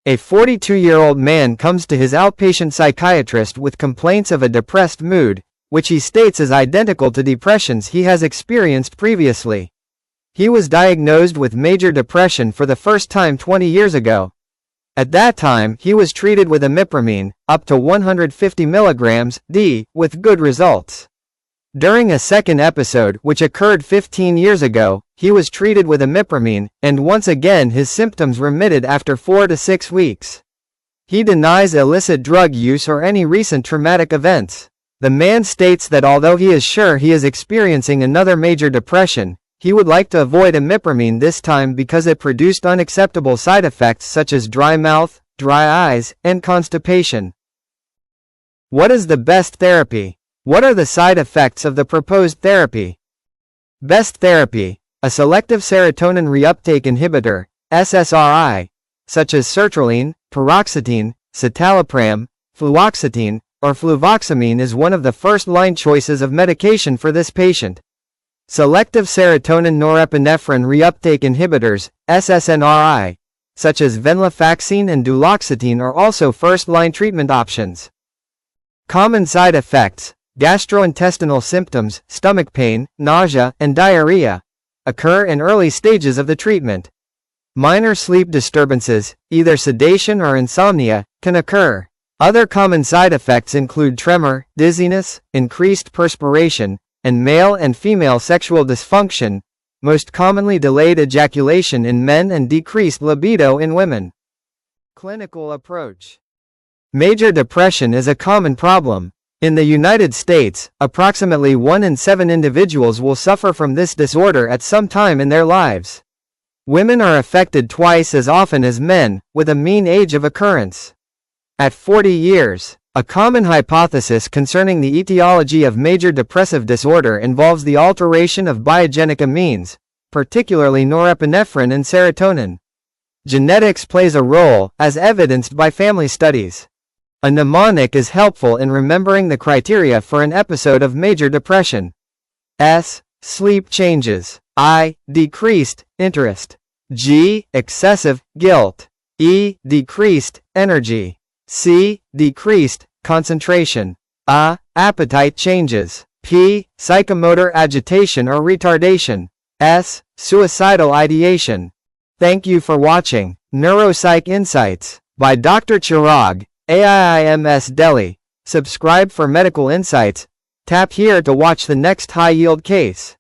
A 42-year-old man comes to his outpatient psychiatrist with complaints of a depressed mood, which he states is identical to depressions he has experienced previously. He was diagnosed with major depression for the first time 20 years ago. At that time, he was treated with imipramine, up to 150 mg d, with good results. During a second episode, which occurred 15 years ago, he was treated with imipramine, and once again his symptoms remitted after 4 to 6 weeks. He denies illicit drug use or any recent traumatic events. The man states that although he is sure he is experiencing another major depression, he would like to avoid imipramine this time because it produced unacceptable side effects such as dry mouth, dry eyes, and constipation. What is the best therapy? What are the side effects of the proposed therapy? Best therapy: a selective serotonin reuptake inhibitor, SSRI, such as sertraline, paroxetine, citalopram, fluoxetine, or fluvoxamine is one of the first-line choices of medication for this patient. Selective serotonin norepinephrine reuptake inhibitors, SSNRI, such as venlafaxine and duloxetine are also first-line treatment options. Common side effects: gastrointestinal symptoms, stomach pain, nausea, and diarrhea, occur in early stages of the treatment. Minor sleep disturbances, either sedation or insomnia, can occur. Other common side effects include tremor, dizziness, increased perspiration, and male and female sexual dysfunction, most commonly delayed ejaculation in men and decreased libido in women. Clinical approach. Major depression is a common problem. In the United States, approximately 1 in 7 individuals will suffer from this disorder at some time in their lives. Women are affected twice as often as men, with a mean age of occurrence at 40 years. A common hypothesis concerning the etiology of major depressive disorder involves the alteration of biogenic amines, particularly norepinephrine and serotonin. Genetics plays a role, as evidenced by family studies. A mnemonic is helpful in remembering the criteria for an episode of major depression. S. Sleep changes. I. Decreased interest. G. Excessive guilt. E. Decreased energy. C. Decreased concentration. A. Appetite changes. P. Psychomotor agitation or retardation. S. Suicidal ideation. Thank you for watching NeuroPsych Insights by Dr. Chirag, AIIMS Delhi. Subscribe for medical insights. Tap here to watch the next high-yield case.